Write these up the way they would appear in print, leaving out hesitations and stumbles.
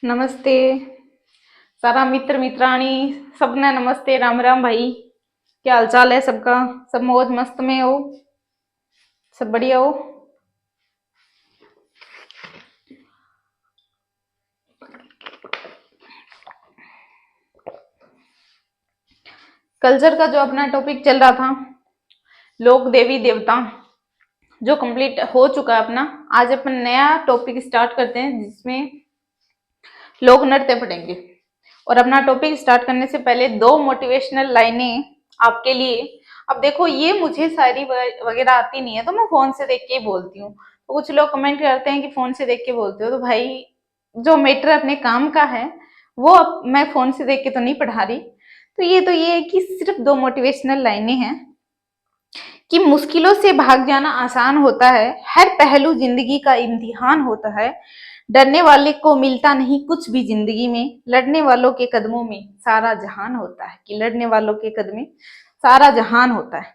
नमस्ते सारा मित्र मित्राणी सबने नमस्ते। राम राम भाई, क्या हाल चाल है सबका? सब मौज मस्त में हो? सब बढ़िया हो? कल्चर का जो अपना टॉपिक चल रहा था, लोक देवी देवता, जो कंप्लीट हो चुका है अपना। आज अपन नया टॉपिक स्टार्ट करते हैं जिसमें लोक नृत्य पढ़ेंगे। और अपना टॉपिक स्टार्ट करने से पहले दो मोटिवेशनल लाइनें आपके लिए। अब देखो, ये मुझे शायरी वगैरह आती नहीं है तो मैं फोन से देख के ही बोलती हूँ। तो कुछ लोग कमेंट करते हैं कि फोन से देख के बोलते हो, तो भाई जो मैटर अपने काम का है वो अब मैं फोन से देख के तो नहीं पढ़ा रही। तो ये है कि सिर्फ दो मोटिवेशनल लाइनें हैं कि मुश्किलों से भाग जाना आसान होता है, हर पहलू जिंदगी का इम्तिहान होता है, डरने वाले को मिलता नहीं कुछ भी जिंदगी में, लड़ने वालों के कदमों में सारा जहान होता है। कि लड़ने वालों के कदम में सारा जहान होता है।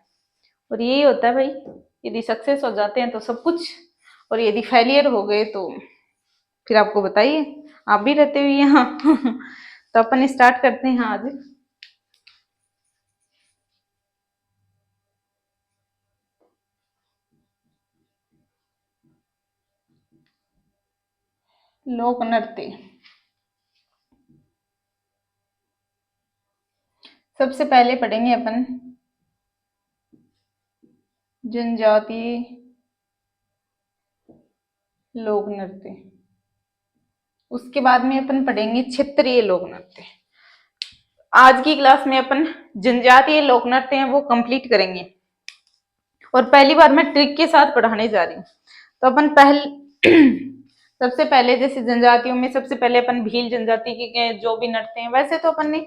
और यही होता है भाई, यदि सक्सेस हो जाते हैं तो सब कुछ, और यदि फेलियर हो गए तो फिर आपको बताइए, आप भी रहते हुए यहाँ। तो अपन स्टार्ट करते हैं आज। लोक नृत्य सबसे पहले पढ़ेंगे अपन जनजातीय लोक नृत्य। उसके बाद में अपन पढ़ेंगे क्षेत्रीय लोक नृत्य। आज की क्लास में अपन जनजातीय लोक नृत्य हैं वो कंप्लीट करेंगे। और पहली बार मैं ट्रिक के साथ पढ़ाने जा रही हूँ। तो अपन सबसे पहले जैसे जनजातियों में सबसे पहले अपन भील जनजाति के जो भी नृत्य हैं, वैसे तो अपन ने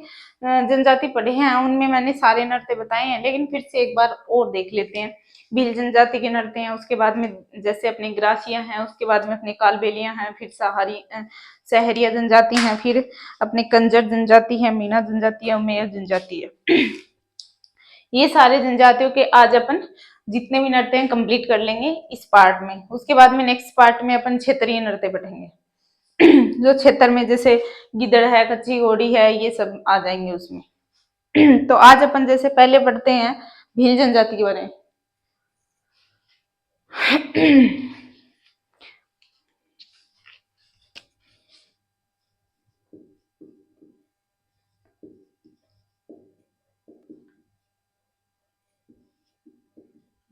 जनजाति पढ़े हैं, उनमें मैंने सारे नृत्य बताए हैं, लेकिन फिर से एक बार और देख लेते हैं। भील जनजाति के नृत्य हैं, उसके बाद में जैसे अपने ग्रासिया हैं, उसके बाद में अपने कालबेलियां हैं, फिर सहरिया जनजाति हैं, फिर अपने कंजर जनजाति है, मीना जनजाति है, मेयर जनजाति है। ये सारे जनजातियों के आज अपन जितने भी नृत्य हैं कंप्लीट कर लेंगे इस पार्ट में। उसके बाद में नेक्स्ट पार्ट में अपन क्षेत्रीय नृत्य पढ़ेंगे। जो क्षेत्र में जैसे गिदड़ है, कच्ची घोड़ी है, ये सब आ जाएंगे उसमें। तो आज अपन जैसे पहले पढ़ते हैं भील जनजाति के बारे में।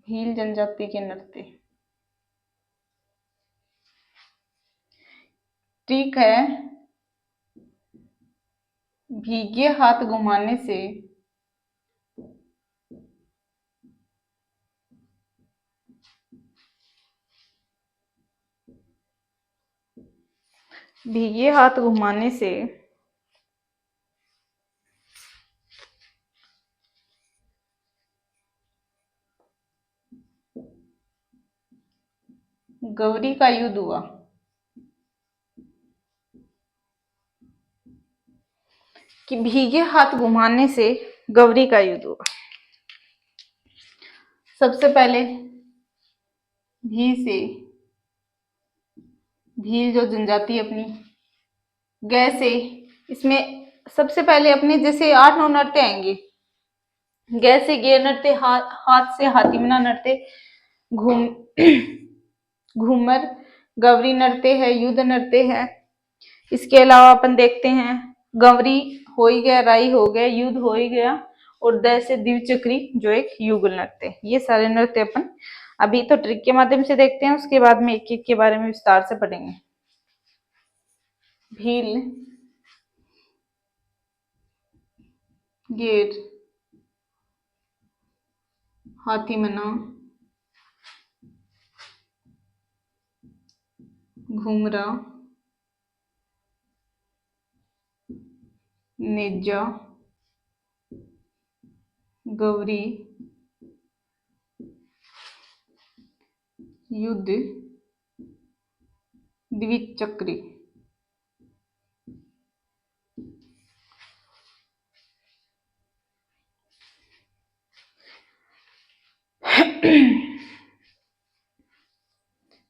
भील जनजाति के नृत्य ठीक है। भीगे हाथ घुमाने से भीगे हाथ घुमाने से गौरी का युद्ध हुआ। कि भीगे हाथ घुमाने से गौरी का युद्ध हुआ। सबसे पहले भी से भील जो जनजाति अपनी गै से, इसमें सबसे पहले अपने जैसे 8-9 नृत्य आएंगे। गै से गे नृत्य, हाथ से हाथीमना नृत्य, घूम घूमर, गौरी नृत्य है, युद्ध नृत्य है। इसके अलावा अपन देखते हैं गौरी हो ही गया, राई हो गया, युद्ध हो ही गया, और द से द्विचक्री जो एक युगल नृत्य। ये सारे नृत्य अपन अभी तो ट्रिक के माध्यम से देखते हैं, उसके बाद में एक एक के बारे में विस्तार से पढ़ेंगे। भील, गेर, हाथीमना, घुमरा, नेजा, गौरी, युद्ध, द्विचक्री।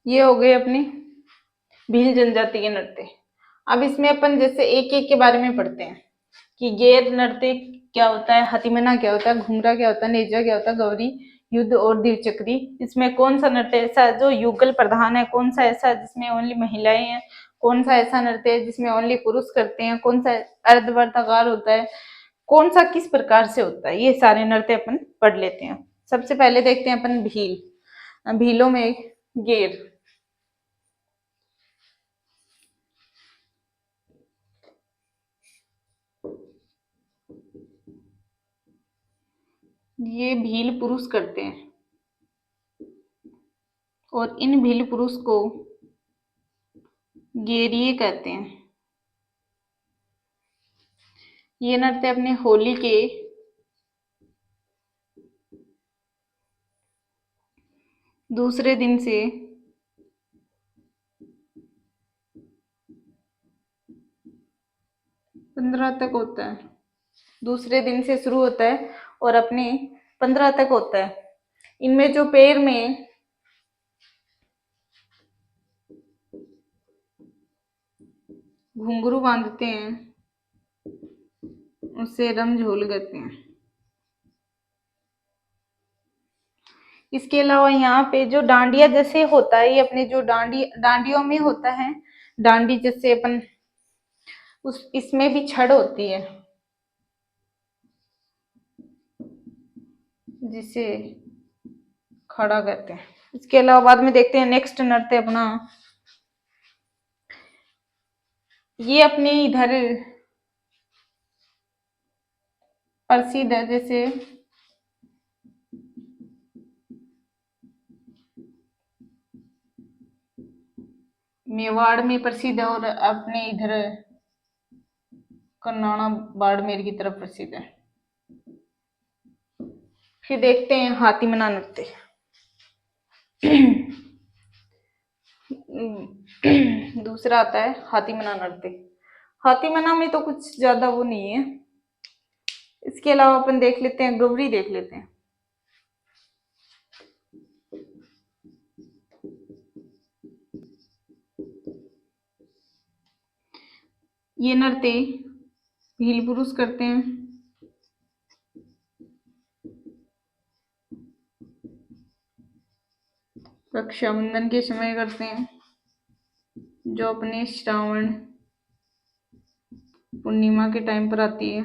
ये हो गए अपने भील जनजाति के नृत्य। अब इसमें अपन जैसे एक एक के बारे में पढ़ते हैं कि गैर नृत्य क्या होता है, हथिमना क्या होता है, घुमरा क्या होता है, नेजा क्या होता है, गौरी, युद्ध और द्विचक्री। इसमें कौन सा नृत्य ऐसा है जो युगल प्रधान है, कौन सा ऐसा है जिसमें ओनली महिलाएं हैं, कौन सा ऐसा नृत्य है जिसमें ओनली पुरुष करते हैं, कौन सा अर्धवर्ताकार होता है, कौन सा किस प्रकार से होता है, ये सारे नृत्य अपन पढ़ लेते हैं। सबसे पहले देखते हैं अपन भील। भीलों में गेर, ये भील पुरुष करते हैं और इन भील पुरुष को गेरिए कहते हैं। ये नृत्य अपने होली के दूसरे दिन से 15 तक होता है। दूसरे दिन से शुरू होता है और अपने 15 तक होता है। इनमें जो पैर में घुंघरू बांधते हैं उसे रमझोल कहते हैं। इसके अलावा यहाँ पे जो डांडिया जैसे होता है, ये अपने जो डांडियों में होता है, डांडी जैसे अपन उस इसमें भी छड़ होती है जिसे खड़ा कहते हैं। इसके अलावा बाद में देखते हैं नेक्स्ट नृत्य अपना, ये अपने इधर प्रसिद्ध है, जैसे मेवाड़ में प्रसिद्ध है और अपने इधर कर्नाणा बाड़मेर की तरफ प्रसिद्ध है। फिर देखते हैं हाथीमना नृत्य। दूसरा आता है हाथीमना नृत्य। हाथीमना में तो कुछ ज्यादा वो नहीं है। इसके अलावा अपन देख लेते हैं गौरी, देख लेते हैं। ये नृत्य भील पुरुष करते हैं। रक्षाबंधन के समय करते हैं, जो अपने श्रावण पूर्णिमा के टाइम पर आती है।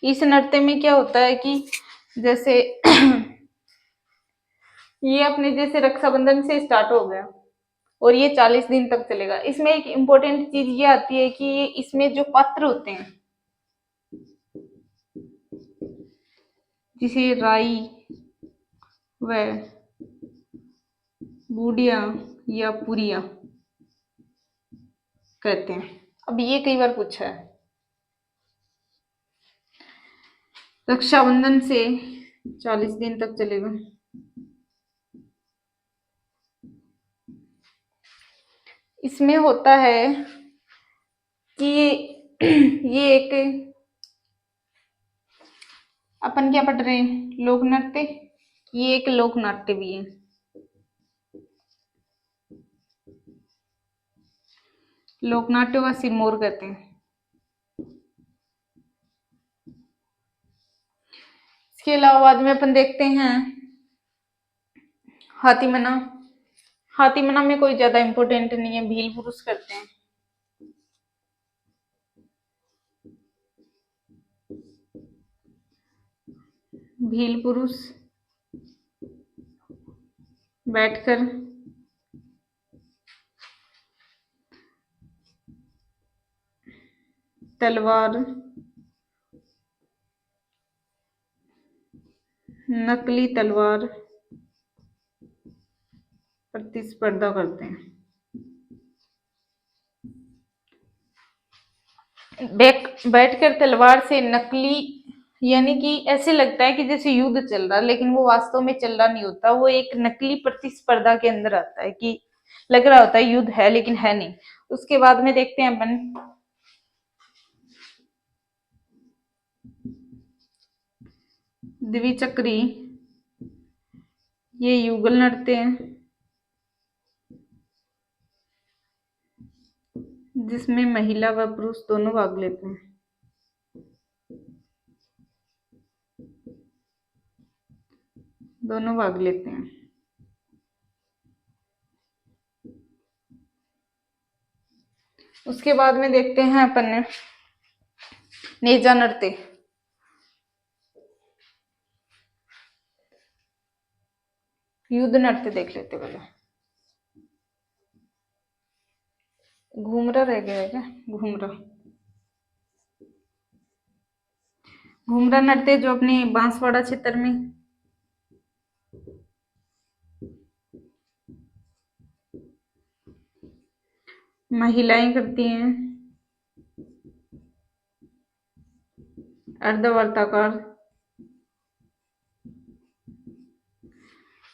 इस नृत्य में क्या होता है कि जैसे ये अपने जैसे रक्षाबंधन से स्टार्ट हो गया और ये 40 दिन तक चलेगा। इसमें एक इम्पोर्टेंट चीज ये आती है कि ये इसमें जो पात्र होते हैं, जिसे राई व बूढ़िया या पुरिया कहते हैं। अब ये कई बार पूछा है। रक्षाबंधन से 40 दिन तक चलेगा। इसमें होता है कि ये एक अपन क्या पढ़ रहे हैं, लोक नृत्य। ये एक लोक नाट्य भी है। लोकनाट्यों का सिरमौर कहते हैं। इसके अलावा बाद में अपन देखते हैं हाथीमना। हाथीमना में कोई ज्यादा इम्पोर्टेंट नहीं है, भील पुरुष करते हैं। भील पुरुष बैठकर तलवार, नकली तलवार प्रतिस्पर्धा करते हैं। बैठकर तलवार से नकली, यानी कि ऐसे लगता है कि जैसे युद्ध चल रहा है, लेकिन वो वास्तव में चल रहा नहीं होता। वो एक नकली प्रतिस्पर्धा के अंदर आता है कि लग रहा होता है युद्ध है लेकिन है नहीं। उसके बाद में देखते हैं अपन द्विचक्री। ये युगल नृत्य है जिसमें महिला व पुरुष दोनों भाग लेते हैं। दोनों भाग लेते हैं। उसके बाद में देखते हैं अपन ने नेजा नृत्य। युद्ध नृत्य देख लेते पहले। घूमरा रह गया है क्या? घूमरा। घूमरा नृत्य जो अपने बांसवाड़ा क्षेत्र में महिलाएं करती हैं। अर्धवर्ताकार,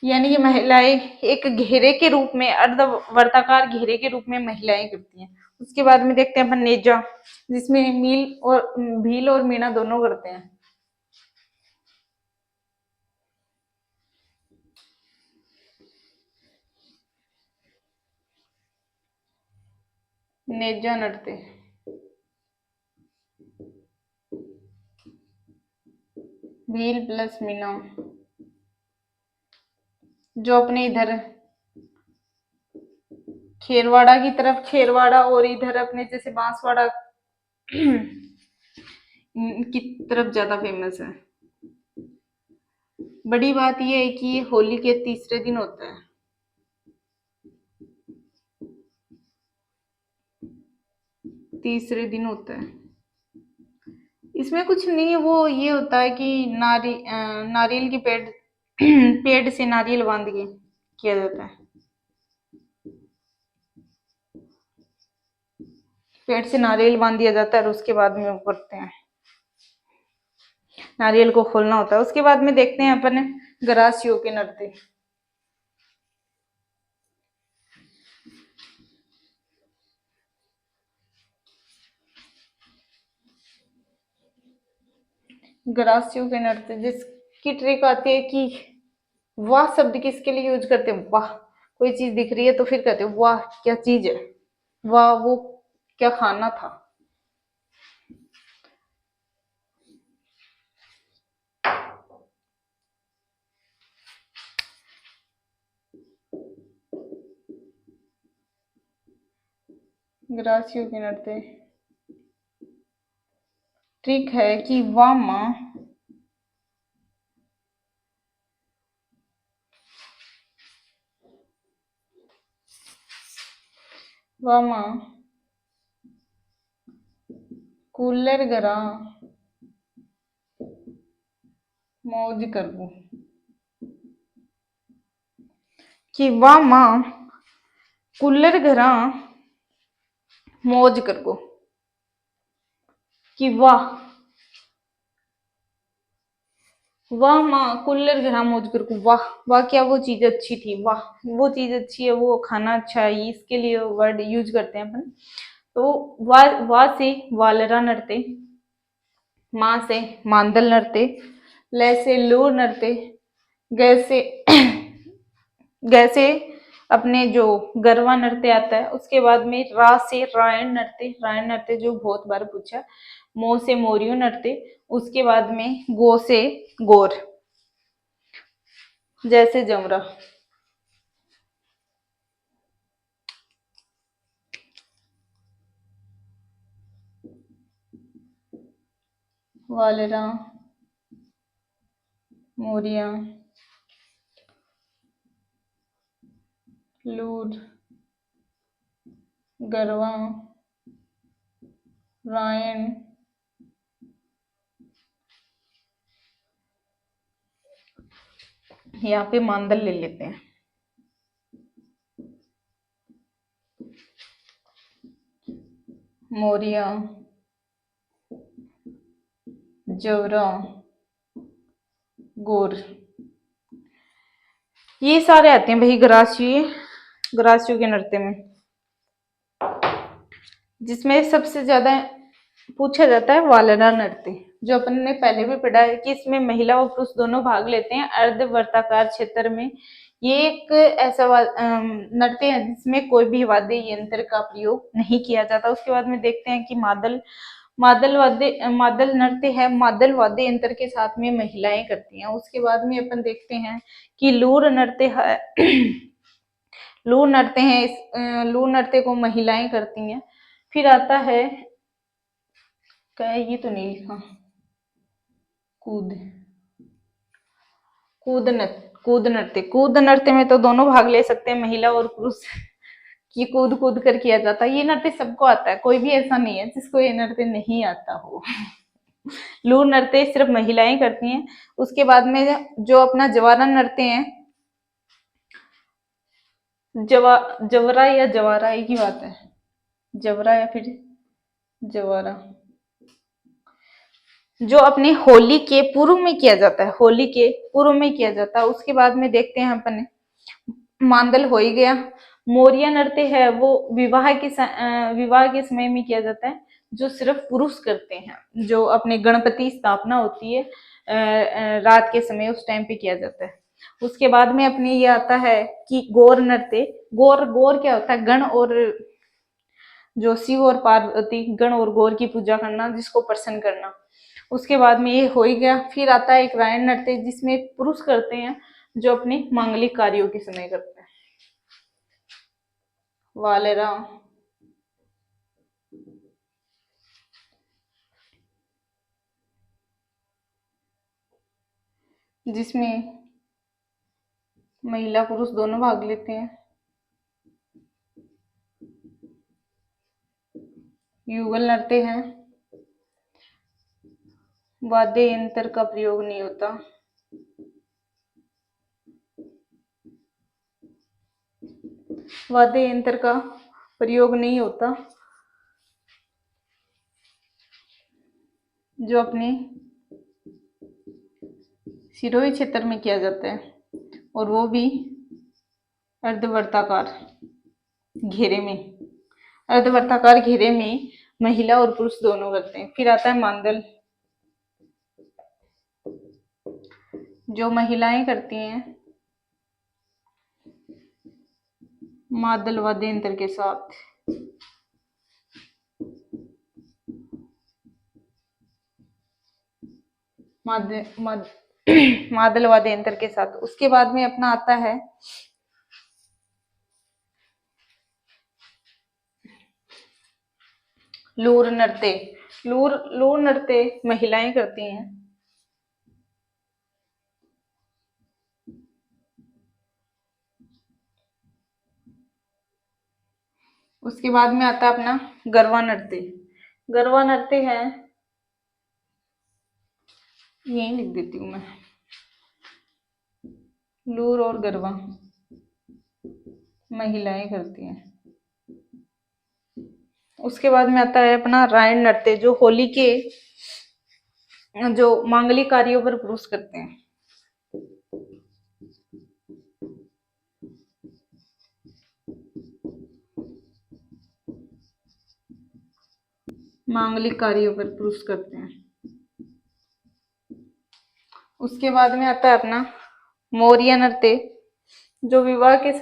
यानी कि महिलाएं एक घेरे के रूप में, अर्धवर्ताकार घेरे के रूप में महिलाएं करती हैं। उसके बाद में देखते हैं अपन नेजा, जिसमें भील और मीणा दोनों करते हैं। नेजा नृत्य, भील प्लस मीणा, जो अपने इधर खेरवाड़ा की तरफ, खेरवाड़ा और इधर अपने जैसे बांसवाड़ा की तरफ ज्यादा फेमस है। बड़ी बात यह है कि ये होली के तीसरे दिन होता है। तीसरे दिन होता है। इसमें कुछ नहीं है, वो ये होता है कि नारियल की पेड़ से नारियल बांध के किया जाता है। पेड़ से नारियल बांध दिया जाता है और उसके बाद में वो करते हैं, नारियल को खोलना होता है। उसके बाद में देखते हैं अपन गरासियों के नृत्य। गरासियों के नृत्य, जिसकी ट्रिक आती है कि वाह शब्द किसके लिए यूज करते हैं? वाह, कोई चीज दिख रही है तो फिर कहते हैं वाह क्या चीज है, वाह वो क्या खाना था। गरासियों के नृत्य ट्रिक है कि वाह माँ, वाह माँ कूलर गरा मौज करबू, कि वाह माँ कूलर घरा मौज करबू, कि वाह माँ कूलर घरा मौज करबू, वाह वाह क्या वो चीज अच्छी थी, वाह वो चीज अच्छी है, वो खाना अच्छा है, इसके लिए वर्ड यूज करते हैं अपन। तो वाह से वालरा नृत्य, माँ से मांदल नृत्य, ले से लूर नृत्य, गैसे गैसे अपने जो गरबा नृत्य आता है। उसके बाद में रा से रायन नृत्य, रायन नृत्य जो बहुत बार पूछा। मो से मोरियो नृत्य। उसके बाद में गो से गोर, जैसे जमरा। वालेरा, मोरिया, लूर, गरवा, रायन, यहाँ पे मांदल ले लेते हैं। मोरिया, जवरा, गोर, ये सारे आते हैं भाई गरासियों के नृत्य में, जिसमें सबसे ज्यादा पूछा जाता है वालरा नृत्य, जो अपन ने पहले भी पढ़ा है कि इसमें महिला और पुरुष दोनों भाग लेते हैं। अर्धवर्ताकार क्षेत्र में ये एक ऐसा नृत्य है जिसमें कोई भी वाद्य यंत्र का प्रयोग नहीं किया जाता। उसके बाद में देखते हैं कि मादल नृत्य है, मादल वाद्य यंत्र के साथ में महिलाएं करती हैं। उसके बाद में अपन देखते हैं कि लूर नृत्य है। लूर नृत्य है, लूर नृत्य को महिलाएं करती हैं। फिर आता है, क्या है ये तो नहीं लिखा, कूद कूद नृत्य में तो दोनों भाग ले सकते हैं, महिला और पुरुष। कि कूद कूद कर किया जाता है। ये नृत्य सबको आता है, कोई भी ऐसा नहीं है जिसको ये नृत्य नहीं आता हो। लूर नृत्य सिर्फ महिलाएं करती हैं। उसके बाद में जो अपना जवारा नृत्य है, जवरा या जवारा एक ही बात है, जवरा या फिर जवारा, जो अपने होली के पूर्व में किया जाता है, होली के पूर्व में किया जाता है। उसके बाद में देखते हैं अपन, मांदल हो ही गया। मोरिया नृत्य है वो विवाह के समय में किया जाता है, जो सिर्फ पुरुष करते हैं, जो अपने गणपति स्थापना होती है रात के समय, उस टाइम पे किया जाता है। उसके बाद में अपने ये आता है कि गौर नृत्य। गौर क्या होता है, गण और जो शिव और पार्वती, गण और गौर की पूजा करना, जिसको प्रसन्न करना। उसके बाद में ये हो ही गया। फिर आता है एक रायण नृत्य, जिसमें पुरुष करते हैं, जो अपने मांगलिक कार्यों के समय करते हैं। वालेरा, जिसमें महिला पुरुष दोनों भाग लेते हैं। युगल नृत्य है, वाद्य यंत्र का प्रयोग नहीं होता। वाद्य यंत्र का प्रयोग नहीं होता, जो अपने सिरोही क्षेत्र में किया जाता है, और वो भी अर्धवर्ताकार घेरे में। अर्धवर्ताकार घेरे में महिला और पुरुष दोनों करते हैं। फिर आता है मांदल, जो महिलाएं करती हैं मादल वाद्य यंत्र के साथ। मादल वाद्य यंत्र के साथ। उसके बाद में अपना आता है लूर नृत्य। लूर नृत्य महिलाएं करती हैं। उसके बाद में आता है अपना गरबा नृत्य। गरबा नृत्य है, यही लिख देती हूँ मैं, लूर और गरबा महिलाएं करती हैं। उसके बाद में आता है अपना रायण नृत्य, जो होली के जो मांगलिक कार्यों पर पुरुष करते हैं। मांगलिक कार्यों पर पुरुष करते हैं। उसके बाद में आता है अपना मोरिया नृत्य, जो विवाह के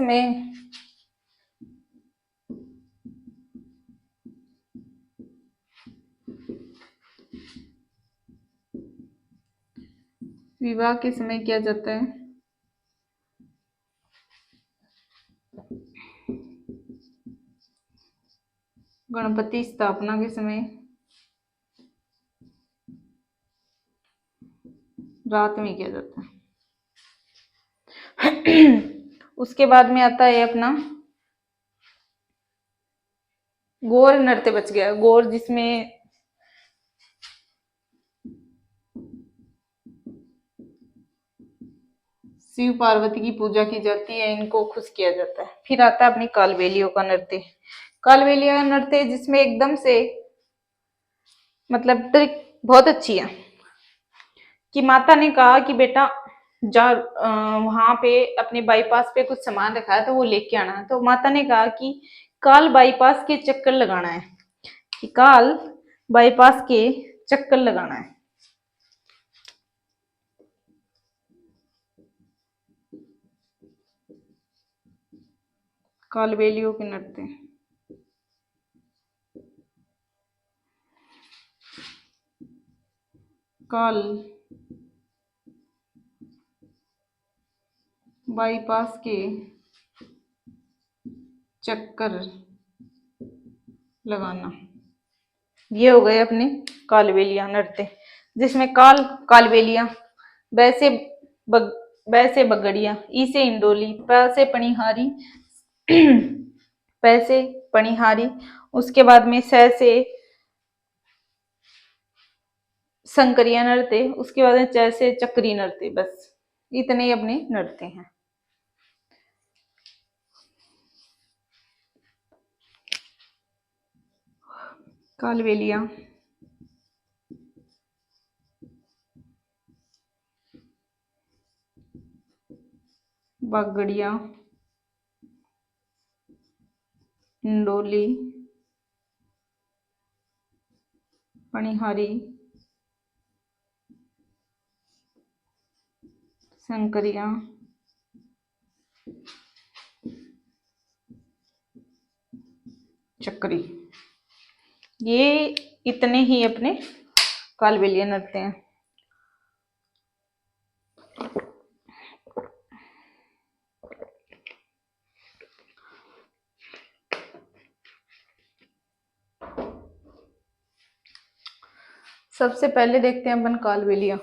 समय किया जाता है। गणपति स्थापना के समय, रात में किया जाता है। उसके बाद में आता है अपना गौर नृत्य बच गया। गौर जिसमें शिव पार्वती की पूजा की जाती है, इनको खुश किया जाता है। फिर आता है अपनी कालबेलियों का नृत्य। कालबेलिया का नृत्य जिसमें एकदम से मतलब ट्रिक बहुत अच्छी है, कि माता ने कहा कि बेटा जा वहां पे अपने बाईपास पे कुछ सामान रखा है तो वो लेके आना है। तो माता ने कहा कि काल बाईपास के चक्कर लगाना है, कि काल बाईपास के चक्कर लगाना है। कालबेलियों के नृत्य। काल बाईपास के चक्कर लगाना। ये हो गए अपने कालबेलिया नृत्य, जिसमें कालबेलिया, वैसे वैसे बगड़िया, ई से इंडोली, प से पनिहारी पैसे पनिहारी, उसके बाद में स से संकरिया नृत्य, उसके बाद में च से चक्री नृत्य। बस इतने ही अपने नृत्य हैं। कालबेलिया, बगड़िया, इंडोली, पनिहारी, संकरिया, चक्री। ये इतने ही अपने कालबेलिया नृत्य हैं। सबसे पहले देखते हैं अपन कालबेलिया।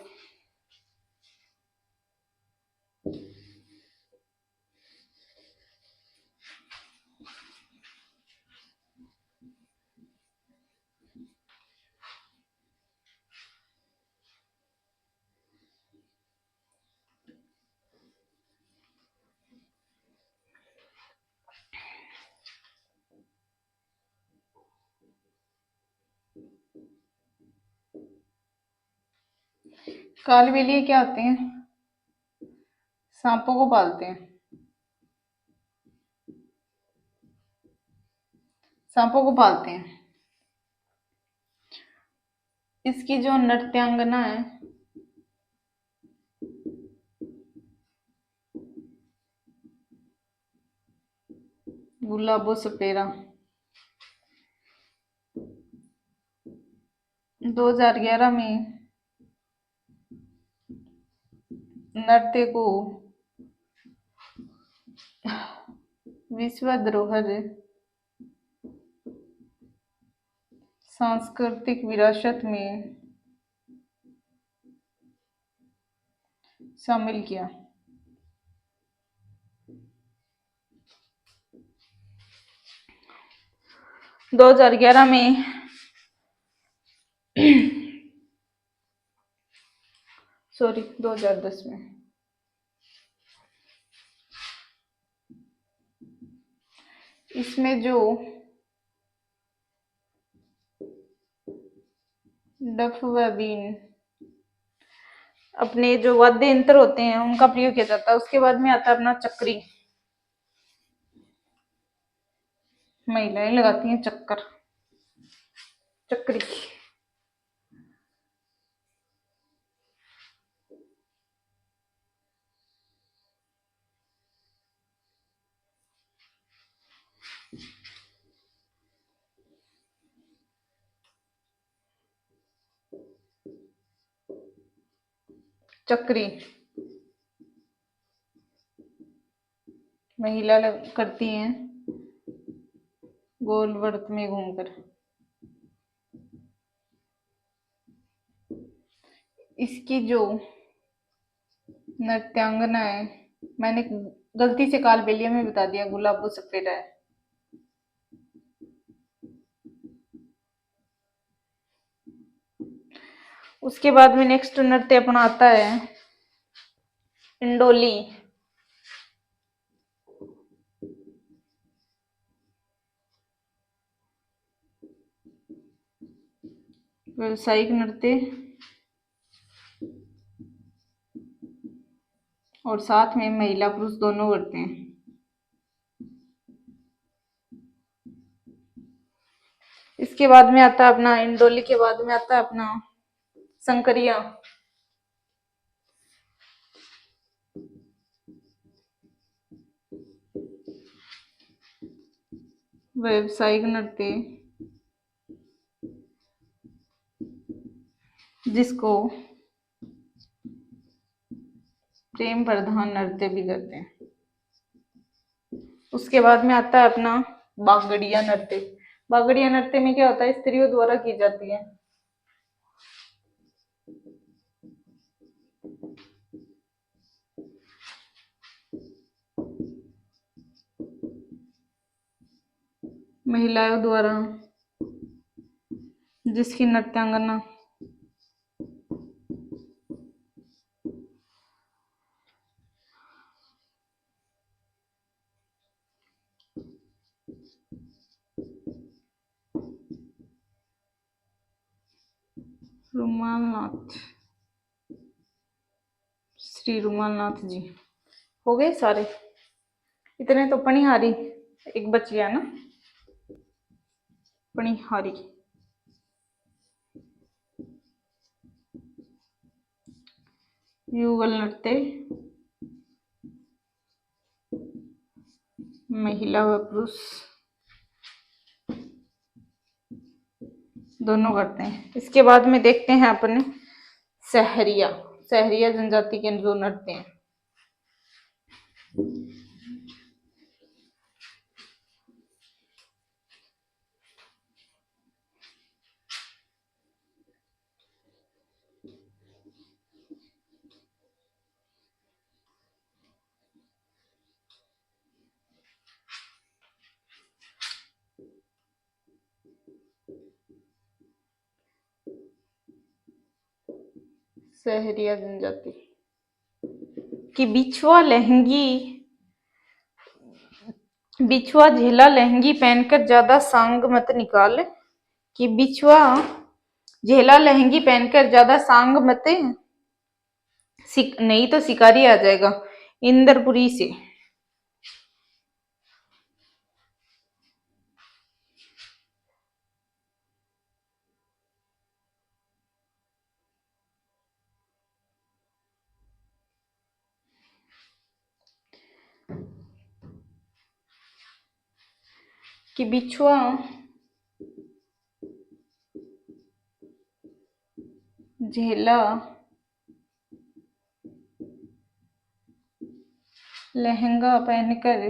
कालबेलिया क्या होते हैं? सांपों को पालते हैं। सांपों को पालते हैं। इसकी जो नृत्यांगना है, गुलाबो सपेरा, 2011 में नृत्य को विश्व धरोहर सांस्कृतिक विरासत में शामिल किया। दो हजार 2011 में सॉरी 2010 में इसमें जो डफ व बीन अपने जो वाद्य यंत्र होते हैं उनका प्रयोग किया जाता है। उसके बाद में आता है अपना चक्री। महिलाएं लगाती हैं चक्री। चक्री महिला करती हैं गोल वर्त में घूमकर। इसकी जो नृत्यांगना है, मैंने गलती से कालबेलिया में बता दिया, गुलाबो सपेरा है। उसके बाद में नेक्स्ट नृत्य अपना आता है इंडोली। व्यावसायिक नृत्य और साथ में महिला पुरुष दोनों करते हैं। इसके बाद में आता है अपना इंडोली के बाद में आता है अपना संकरिया। व्यावसायिक नृत्य, जिसको प्रेम प्रधान नृत्य भी करते हैं। उसके बाद में आता है अपना बागड़िया नृत्य। बागड़िया नृत्य में क्या होता है, स्त्रियों द्वारा की जाती है। महिलाओं द्वारा, जिसकी नृत्यांगना रुमाल नाथ, श्री रुमाल नाथ जी। हो गए सारे, इतने तो पनिहारी एक बच गया ना, पनिहारी। युगल नृत्य महिला व पुरुष दोनों करते हैं। इसके बाद में देखते हैं अपने सहरिया, सहरिया जनजाति के जो नृत्य हैं। सहरिया जनजाति कि बिछुआ झेला लहंगी पहनकर ज्यादा सांग मत निकाल, कि बिछुआ झेला लहंगी पहनकर ज्यादा सांग मत नहीं तो शिकारी आ जाएगा इंद्रपुरी से। कि बिछुआ झेला लहंगा पहनकर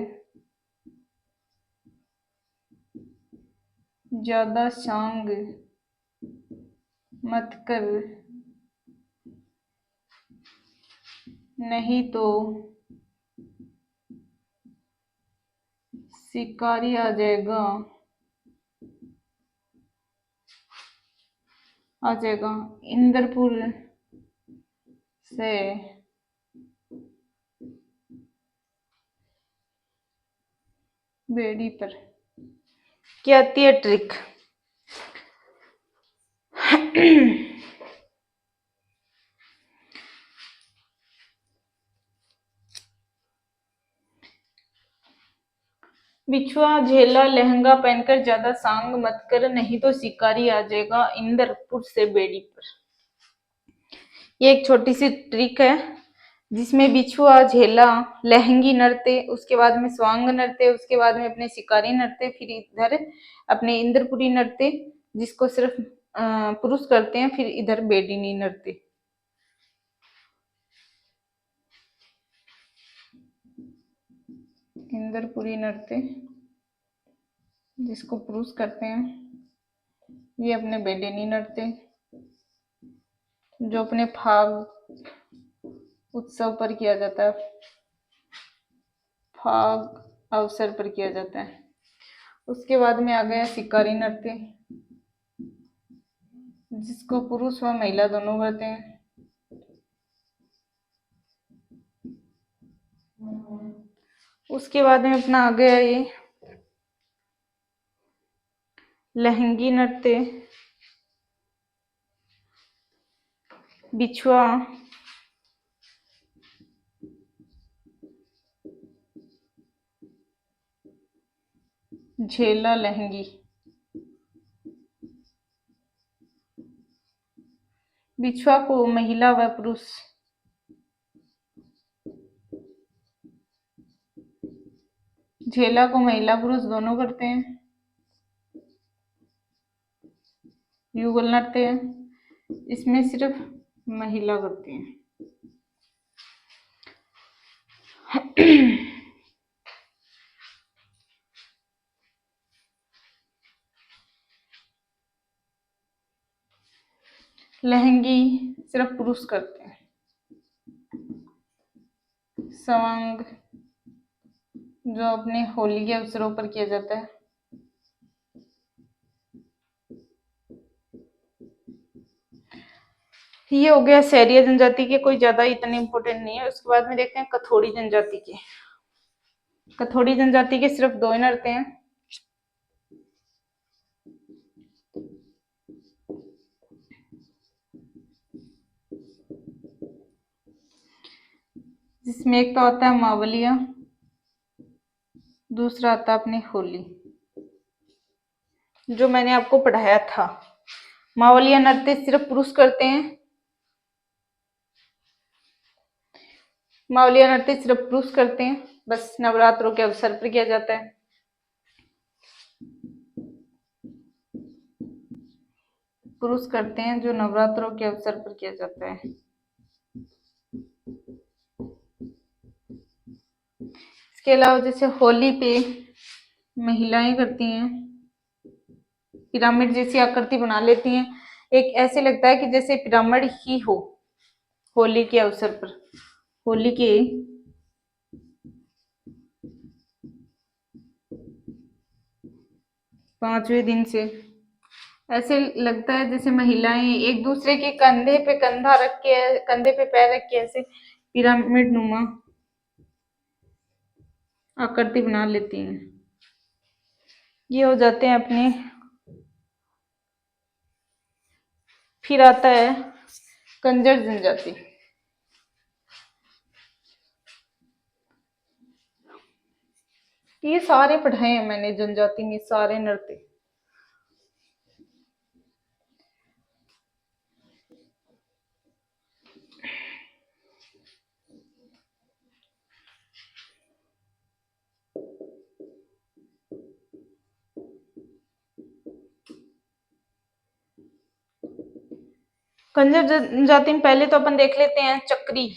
ज्यादा सांग मत कर, नहीं तो शिकारी आ जाएगा इंद्रपुर से बेड़ी पर। क्या आती है ट्रिक। बिछुआ झेला लहंगा पहनकर ज्यादा सांग मत कर, नहीं तो शिकारी आ जाएगा इंद्रपुर से बेड़ी पर। ये एक छोटी सी ट्रिक है जिसमें बिछुआ झेला लहंगी नृत्य, उसके बाद में स्वांग नृत्य, उसके बाद में अपने शिकारी नृत्य, फिर इधर अपने इंद्रपुरी नृत्य जिसको सिर्फ पुरुष करते हैं, फिर इधर बेडिनी नृत्य। इंद्रपुरी नृत्य जिसको पुरुष करते हैं, ये अपने बेडिनी नृत्य जो अपने फाग उत्सव पर किया जाता है, फाग अवसर पर किया जाता है। उसके बाद में आ गया शिकारी नृत्य जिसको पुरुष व महिला दोनों करते हैं। उसके बाद में अपना आ गया ये लहंगी नृत्य, बिछुआ झेला लहंगी, बिछुआ को महिला व पुरुष झेला को महिला पुरुष दोनों करते हैं। युगल नृत्य है, इसमें सिर्फ महिला करती है। लहंगी सिर्फ पुरुष करते हैं। सवांग जो अपने होली के अवसरों पर किया जाता है। ये हो गया सहरिया जनजाति के, कोई ज्यादा इतने इम्पोर्टेंट नहीं है। उसके बाद में देखते हैं कथोड़ी जनजाति के। कथोड़ी जनजाति के सिर्फ 2 ही नृत्य हैं। जिसमें एक तो आता है मावलिया, दूसरा आता है अपनी होली, जो मैंने आपको पढ़ाया था। मावलिया नृत्य सिर्फ पुरुष करते हैं। मावलिया नृत्य सिर्फ पुरुष करते हैं, बस नवरात्रों के अवसर पर किया जाता है। पुरुष करते हैं, जो नवरात्रों के अवसर पर किया जाता है। इसके अलावा जैसे होली पे महिलाएं करती हैं, पिरामिड जैसी आकृति बना लेती हैं। एक ऐसे लगता है कि जैसे पिरामिड ही हो। होली के अवसर पर, होली के 5वें दिन से ऐसे लगता है जैसे महिलाएं एक दूसरे के कंधे पे कंधा रख के, कंधे पे पैर रख के ऐसे पिरामिड नुमा आकृति बना लेती हैं। ये हो जाते हैं अपने। फिर आता है कंजर जनजाति। ये सारे पढ़ाए हैं मैंने जनजाति में, सारे नृत्य। कंजर जनजाति में पहले तो अपन देख लेते हैं चक्री।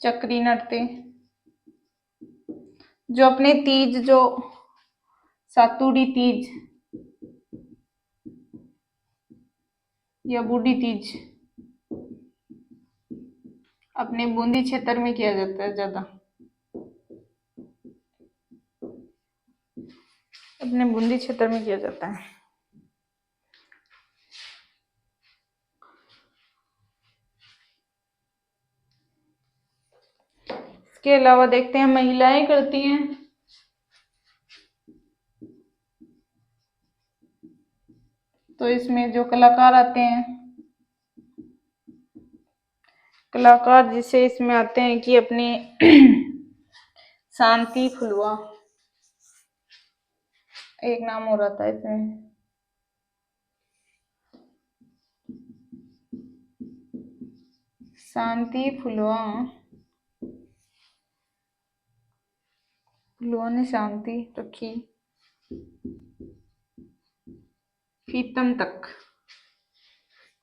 चक्री नृत्य जो अपने तीज, जो सातुड़ी तीज या बूढ़ी तीज अपने बूंदी क्षेत्र में किया जाता है ज्यादा। अपने बूंदी क्षेत्र में किया जाता है। इसके अलावा देखते हैं महिलाएं करती हैं। तो इसमें जो कलाकार आते हैं, कलाकार जिसे इसमें आते हैं कि अपने शांति फुलवा, एक नाम हो रहा था इसमें, शांति फुलवा, फुलवा ने शांति रखी। फीतम तक,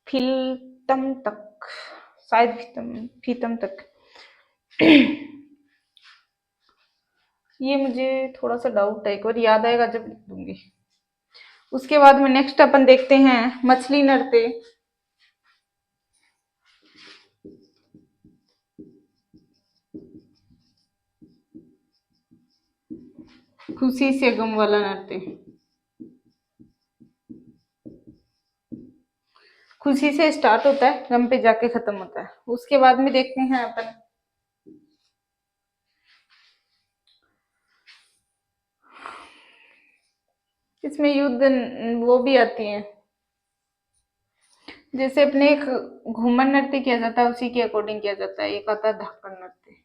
फीतम तक, शायद फीतम तक। ये मुझे थोड़ा सा डाउट है, एक बार याद आएगा जब लिख दूंगी। उसके बाद में नेक्स्ट अपन देखते हैं मछली नृत्य। खुशी से गम वाला नृत्य, खुशी से स्टार्ट होता है, गम पे जाके खत्म होता है। उसके बाद में देखते हैं अपन इसमें युद्ध वो भी आती है। जैसे अपने एक घूमर नृत्य किया जाता है, उसी के अकॉर्डिंग किया जाता है। एक आता है धाकड़ नृत्य।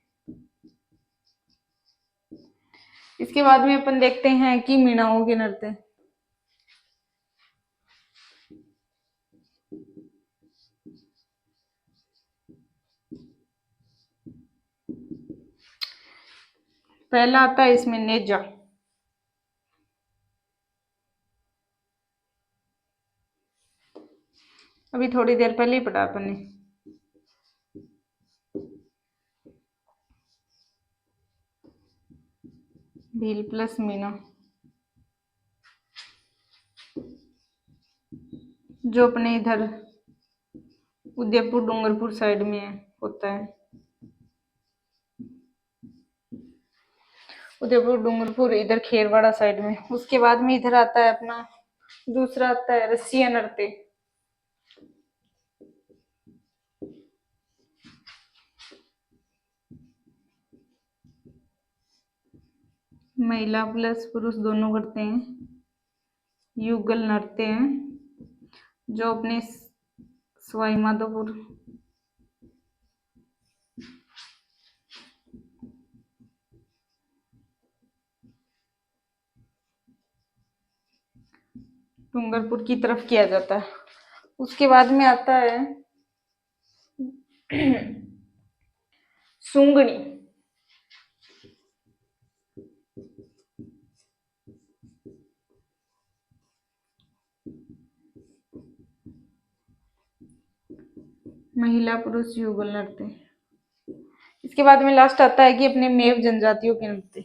इसके बाद में अपन देखते हैं कि मीणाओं के नृत्य। पहला आता है इसमें नेजा। अभी थोड़ी देर पहले ही पढ़ा अपन ने। भील प्लस मीना, जो अपने इधर उदयपुर डूंगरपुर साइड में होता है। उदयपुर डूंगरपुर इधर खेरवाड़ा साइड में। उसके बाद में इधर आता है अपना दूसरा आता है रसिया नृत्य। महिला प्लस पुरुष दोनों करते हैं। युगल नृत्य हैं जो अपने सवाई माधोपुर, डूंगरपुर की तरफ किया जाता है। उसके बाद में आता है सुंगनी। महिला पुरुष युगल नृत्य। इसके बाद में लास्ट आता है कि अपने मेव जनजातियों के नृत्य।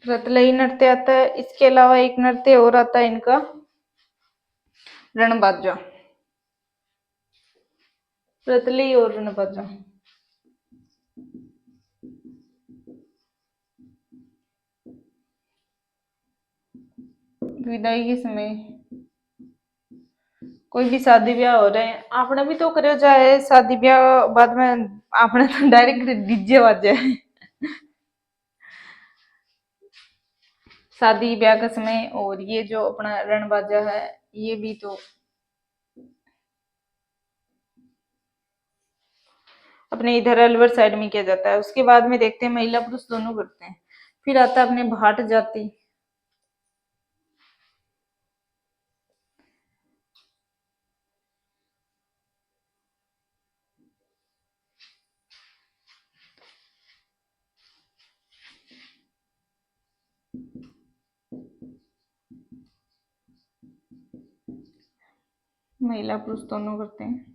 रतलई नृत्य आता है। इसके अलावा एक नृत्य और आता है इनका, रणबाजा। रतलई और रणबाजा। विदाई के समय कोई भी शादी ब्याह हो रहे हैं, आपने भी तो करे जाए शादी ब्याह, बाद में आपने तो डायरेक्ट डीजे बाजे है। शादी ब्याह का समय। और ये जो अपना रणबाजा है ये भी तो अपने इधर अलवर साइड में किया जाता है। उसके बाद में देखते हैं महिला पुरुष दोनों करते हैं। फिर आता है अपने भाट जाति। महिला पुरुष दोनों करते हैं।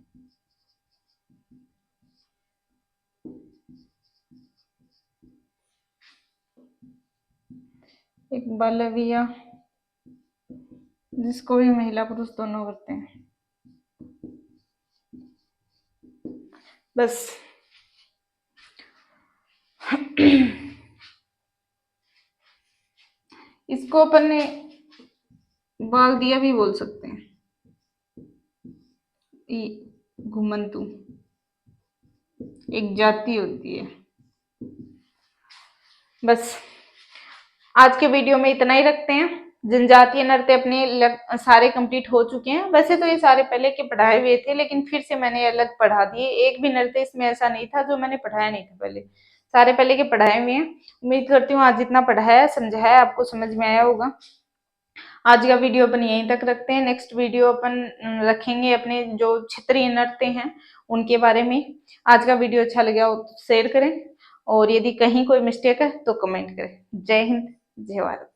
एक बालविया, जिसको भी महिला पुरुष दोनों करते हैं। बस इसको अपन ने बाल दिया भी बोल सकते हैं। घुमंतु एक जाति होती है। बस आज के वीडियो में इतना ही रखते हैं। जनजातीय नृत्य अपने सारे कंप्लीट हो चुके हैं। वैसे तो ये सारे पहले के पढ़ाए हुए थे, लेकिन फिर से मैंने अलग पढ़ा दिए। एक भी नृत्य इसमें ऐसा नहीं था जो मैंने पढ़ाया नहीं था पहले, सारे पहले के पढ़ाए हुए हैं। उम्मीद करती हूँ आज जितना पढ़ाया समझाया आपको समझ में आया होगा। आज का वीडियो अपन यहीं तक रखते हैं। नेक्स्ट वीडियो अपन रखेंगे अपने जो क्षेत्रीय नृत्य हैं उनके बारे में। आज का वीडियो अच्छा लगा हो तो शेयर करें, और यदि कहीं कोई मिस्टेक है तो कमेंट करें। जय हिंद, जय भारत।